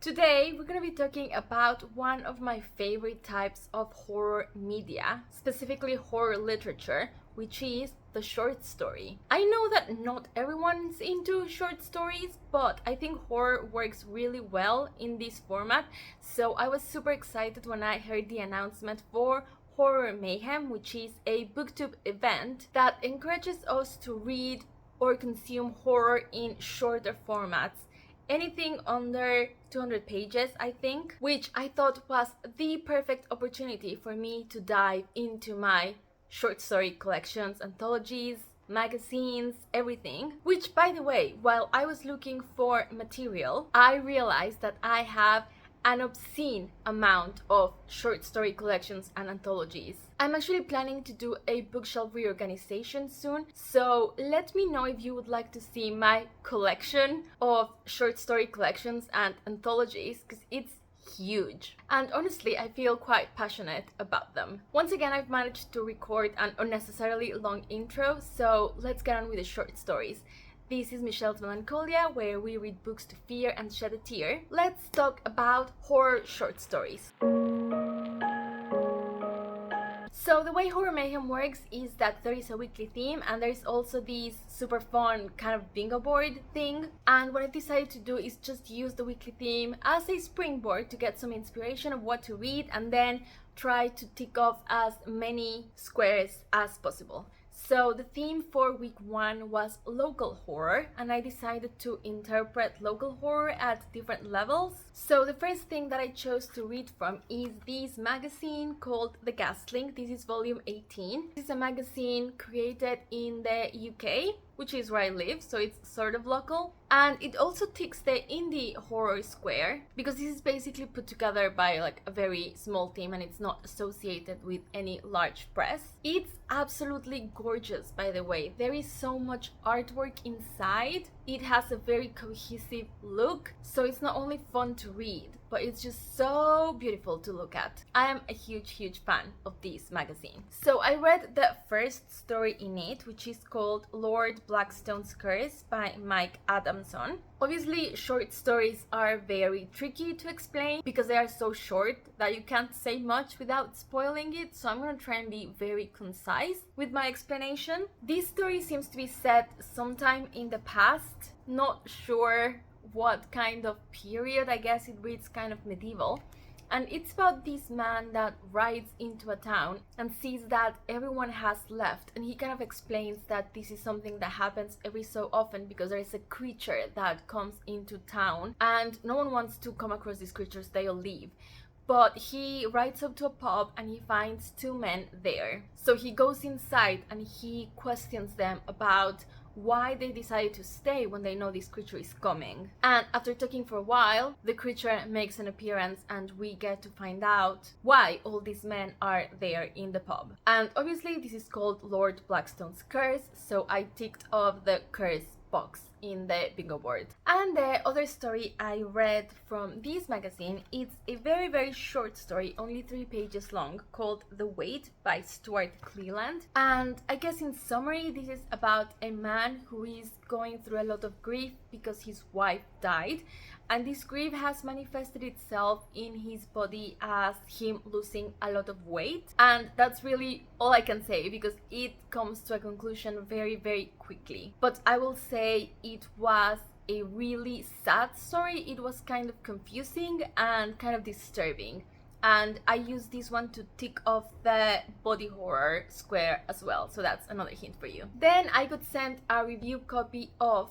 Today we're going to be talking about one of my favorite types of horror media, specifically horror literature, which is the short story. I know that not everyone's into short stories, but I think horror works really well in this format, so I was super excited when I heard the announcement for Horror MayHem, which is a booktube event that encourages us to read or consume horror in shorter formats. Anything under 200 pages, I think, which I thought was the perfect opportunity for me to dive into my short story collections, anthologies, magazines, everything. Which, by the way, while I was looking for material, I realized that I have an obscene amount of short story collections and anthologies. I'm actually planning to do a bookshelf reorganization soon, so let me know if you would like to see my collection of short story collections and anthologies, because it's huge. And honestly, I feel quite passionate about them. Once again, I've managed to record an unnecessarily long intro, so let's get on with the short stories. This is Michelle's Melancholia, where we read books to fear and shed a tear. Let's talk about horror short stories. So the way Horror MayHem works is that there is a weekly theme and there's also this super fun kind of bingo board thing. And what I decided to do is just use the weekly theme as a springboard to get some inspiration of what to read and then try to tick off as many squares as possible. So the theme for week 1 was local horror, and I decided to interpret local horror at different levels. So the first thing that I chose to read from is this magazine called The Ghastling. This is volume 18. This is a magazine created in the UK, which is where I live, so it's sort of local. And it also ticks the indie horror square, because this is basically put together by like a very small team and it's not associated with any large press. It's absolutely gorgeous, by the way. There is so much artwork inside. It has a very cohesive look, so it's not only fun to read, but it's just so beautiful to look at. I am a huge fan of this magazine. So I read the first story in it, which is called Lord Blackstone's Curse by Adamson. Obviously, short stories are very tricky to explain because they are so short that you can't say much without spoiling it, so I'm gonna try and be very concise with my explanation. This story seems to be set sometime in the past, not sure what kind of period. I guess it reads kind of medieval. And it's about this man that rides into a town and sees that everyone has left. And he kind of explains that this is something that happens every so often because there is a creature that comes into town and no one wants to come across these creatures, they all leave. But he rides up to a pub and he finds 2 men there. So he goes inside and he questions them about why they decided to stay when they know this creature is coming. And after talking for a while, the creature makes an appearance and we get to find out why all these men are there in the pub. And obviously this is called Lord Blackstone's Curse, so I ticked off the curse box in the bingo board. And the other story I read from this magazine, it's a very short story, only 3 pages long, called The Wait by Stuart Cleland. And I guess in summary, this is about a man who is going through a lot of grief because his wife died, and this grief has manifested itself in his body as him losing a lot of weight. And that's really all I can say because it comes to a conclusion very quickly. But I will say it was a really sad story. It was kind of confusing and kind of disturbing. And I used this one to tick off the body horror square as well. So that's another hint for you. Then I got sent a review copy of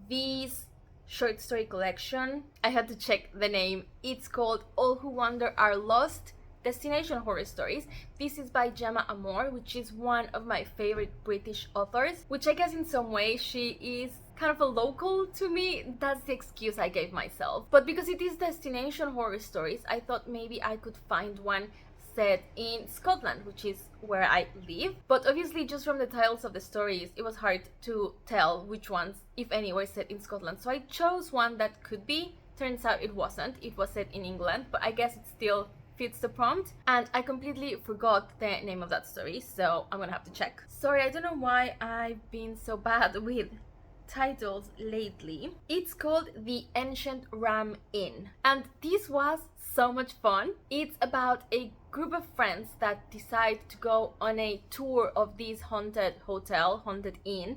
this short story collection. I had to check the name. It's called All Who Wander Are Lost, Destination Horror Stories. This is by Gemma Amor, which is one of my favorite British authors, which I guess in some way she is kind of a local to me. That's the excuse I gave myself. But because it is Destination Horror Stories, I thought maybe I could find one set in Scotland, which is where I live. But obviously just from the titles of the stories, it was hard to tell which ones, if any, were set in Scotland. So I chose one that could be. Turns out it wasn't. It was set in England, but I guess it still fits the prompt. And I completely forgot the name of that story, so I'm gonna have to check. Sorry, I don't know why I've been so bad with titles lately. It's called The Ancient Ram Inn, and this was so much fun. It's about a group of friends that decide to go on a tour of this haunted hotel, haunted inn,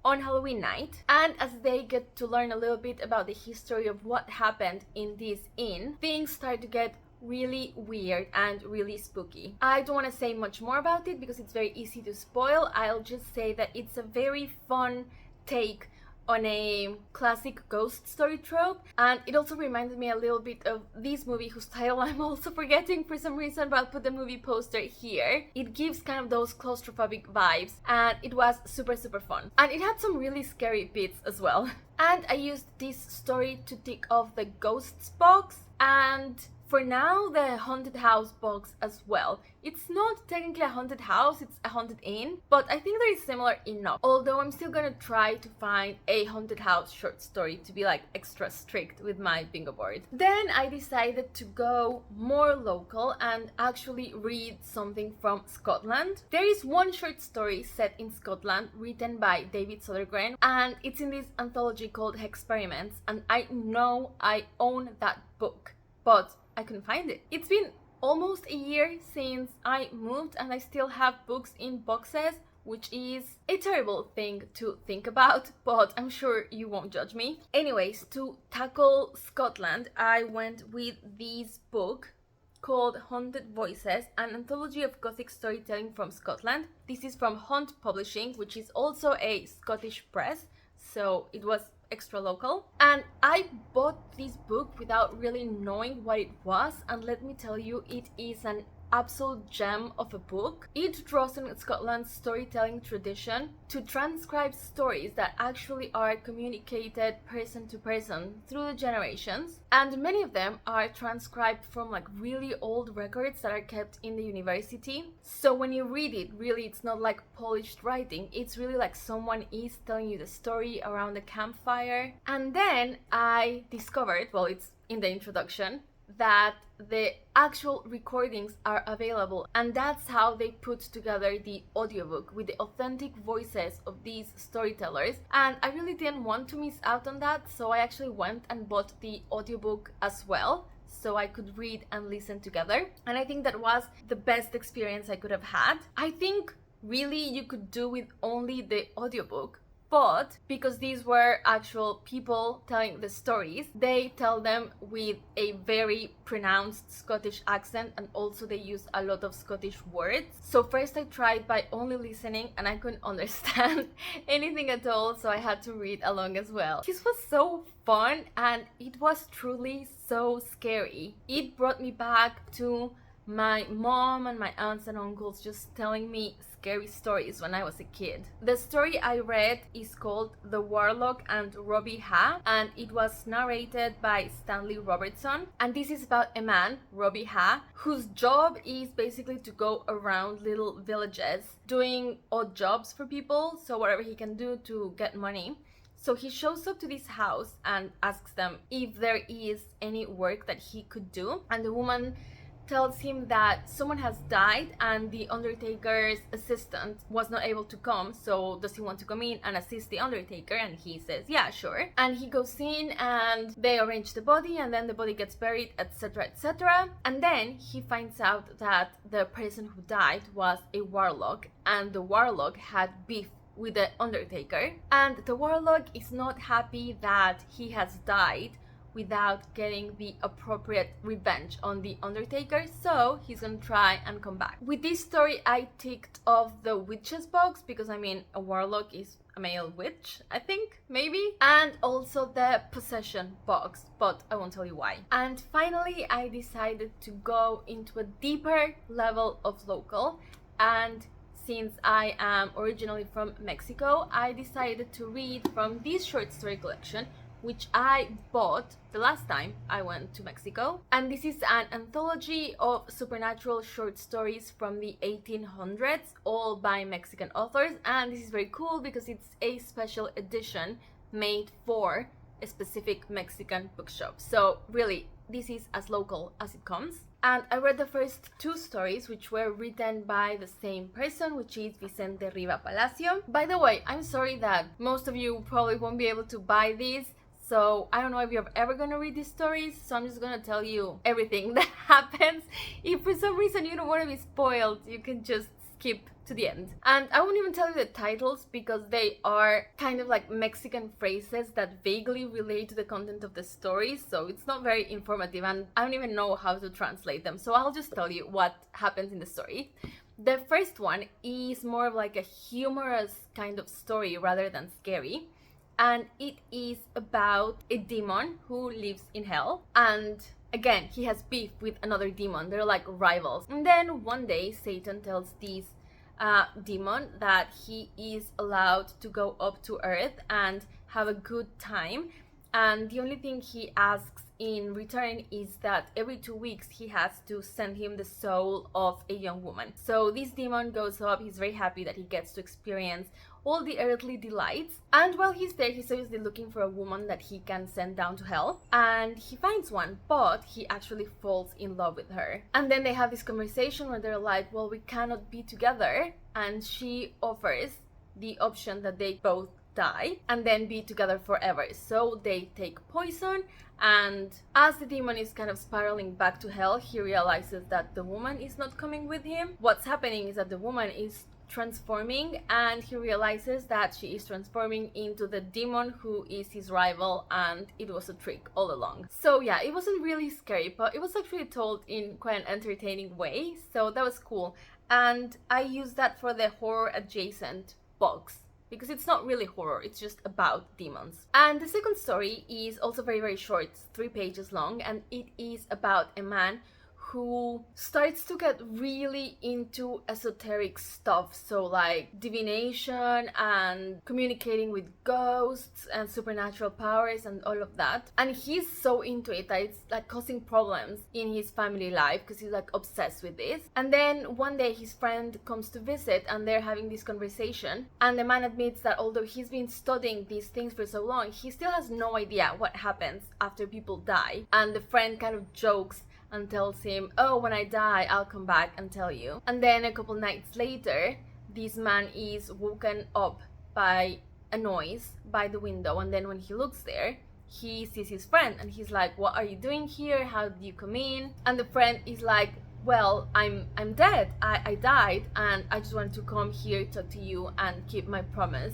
on Halloween night, and as they get to learn a little bit about the history of what happened in this inn, things start to get really weird and really spooky. I don't want to say much more about it because it's very easy to spoil. I'll just say that it's a very fun take on a classic ghost story trope, and it also reminded me a little bit of this movie whose title I'm also forgetting for some reason, but I'll put the movie poster here. It gives kind of those claustrophobic vibes, and it was super fun, and it had some really scary bits as well. And I used this story to tick off the ghosts box, and for now the haunted house box as well. It's not technically a haunted house, it's a haunted inn, but I think they're similar enough. Although I'm still gonna try to find a haunted house short story to be like extra strict with my bingo board. Then I decided to go more local and actually read something from Scotland. There is one short story set in Scotland written by David Sodergren, and it's in this anthology called Experiments, and I know I own that book, but I couldn't find it. It's been almost a year since I moved and I still have books in boxes, which is a terrible thing to think about, but I'm sure you won't judge me. Anyways, to tackle Scotland, I went with this book called Haunted Voices, an anthology of Gothic storytelling from Scotland. This is from Hunt Publishing, which is also a Scottish press, so it was extra local. And I bought this book without really knowing what it was, and let me tell you, it is an absolute gem of a book. It draws on Scotland's storytelling tradition to transcribe stories that actually are communicated person to person through the generations, and many of them are transcribed from like really old records that are kept in the university. So when you read it, really it's not like polished writing, it's really like someone is telling you the story around a campfire. And then I discovered, well, it's in the introduction, that the actual recordings are available, and that's how they put together the audiobook with the authentic voices of these storytellers. And I really didn't want to miss out on that, so I actually went and bought the audiobook as well, so I could read and listen together. And I think that was the best experience I could have had. I think really you could do with only the audiobook, but because these were actual people telling the stories, they tell them with a very pronounced Scottish accent, and also they use a lot of Scottish words. So first I tried by only listening and I couldn't understand anything at all, so I had to read along as well. This was so fun and it was truly so scary. It brought me back to my mom and my aunts and uncles just telling me scary stories when I was a kid. The story I read is called The Warlock and Robbie, and it was narrated by Stanley Robertson. And this is about a man, Robbie, whose job is basically to go around little villages doing odd jobs for people, so whatever he can do to get money. So he shows up to this house and asks them if there is any work that he could do, and the woman tells him that someone has died and the undertaker's assistant was not able to come, so does he want to come in and assist the undertaker? And he says yeah, sure. And he goes in and they arrange the body, and then the body gets buried, etc, etc. And then he finds out that the person who died was a warlock, and the warlock had beef with the undertaker, and the warlock is not happy that he has died without getting the appropriate revenge on the undertaker, so he's gonna try and come back. With this story I ticked off the witches box, because I mean a warlock is a male witch, I think, maybe, and also the possession box, but I won't tell you why. And finally I decided to go into a deeper level of local, and since I am originally from Mexico, I decided to read from this short story collection, which I bought the last time I went to Mexico. And this is an anthology of supernatural short stories from the 1800s, all by Mexican authors. And this is very cool because it's a special edition made for a specific Mexican bookshop. So really, this is as local as it comes. and I read the first 2 stories, which were written by the same person, which is Vicente Riva Palacio. By the way, I'm sorry that most of you probably won't be able to buy these, so I don't know if you're ever gonna read these stories, so I'm just gonna tell you everything that happens. If for some reason you don't want to be spoiled, you can just skip to the end. And I won't even tell you the titles because they are kind of like Mexican phrases that vaguely relate to the content of the story, so it's not very informative and I don't even know how to translate them, so I'll just tell you what happens in the story. The first one is more of like a humorous kind of story rather than scary, and it is about a demon who lives in hell, and again, he has beef with another demon. They're like rivals. And then one day, Satan tells this demon that he is allowed to go up to Earth and have a good time. And the only thing he asks in return is that every 2 weeks he has to send him the soul of a young woman. So this demon goes up, he's very happy that he gets to experience all the earthly delights, and while he's there he's obviously looking for a woman that he can send down to hell, and he finds one, but he actually falls in love with her. And then they have this conversation where they're like, well, we cannot be together, and she offers the option that they both die and then be together forever. So they take poison, and as the demon is kind of spiraling back to hell, he realizes that the woman is not coming with him. What's happening is that the woman is transforming, and he realizes that she is transforming into the demon who is his rival, and it was a trick all along. So yeah, it wasn't really scary, but it was actually told in quite an entertaining way, so that was cool. And I used that for the horror adjacent box, because it's not really horror, it's just about demons. And the second story is also very, very short, it's 3 pages long, and it is about a man who starts to get really into esoteric stuff, so like divination and communicating with ghosts and supernatural powers and all of that. And he's so into it that it's like causing problems in his family life because he's like obsessed with this. And then one day his friend comes to visit and they're having this conversation, and the man admits that although he's been studying these things for so long, he still has no idea what happens after people die. And the friend kind of jokes and tells him, oh, when I die, I'll come back and tell you. And then a couple nights later, this man is woken up by a noise by the window. And then when he looks there, he sees his friend and he's like, what are you doing here? How did you come in? And the friend is like, well, I'm dead. I died, and I just wanted to come here, talk to you and keep my promise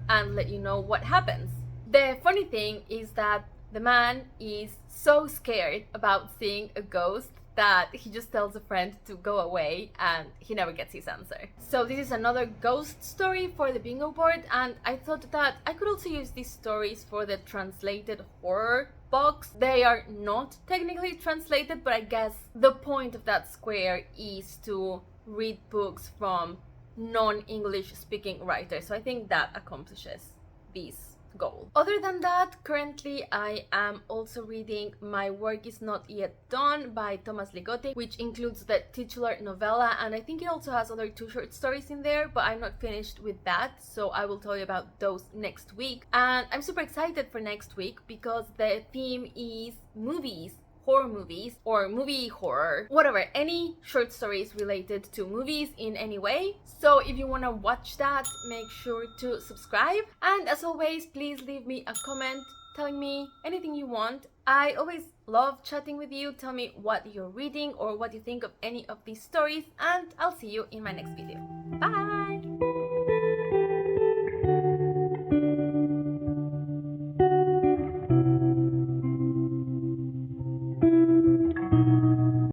and let you know what happens. The funny thing is that the man is so scared about seeing a ghost that he just tells a friend to go away, and he never gets his answer. So this is another ghost story for the bingo board, and I thought that I could also use these stories for the translated horror box. They are not technically translated, but I guess the point of that square is to read books from non-English speaking writers, so I think that accomplishes this goal. Other than that, currently I am also reading My Work Is Not Yet Done by Thomas Ligotti, which includes the titular novella, and I think it also has other 2 short stories in there, but I'm not finished with that, so I will tell you about those next week. And I'm super excited for next week because the theme is movies, horror movies, or movie horror, whatever, any short stories related to movies in any way. So if you want to watch that, make sure to subscribe, and as always, please leave me a comment telling me anything you want. I always love chatting with you. Tell me what you're reading or what you think of any of these stories, and I'll see you in my next video. Bye!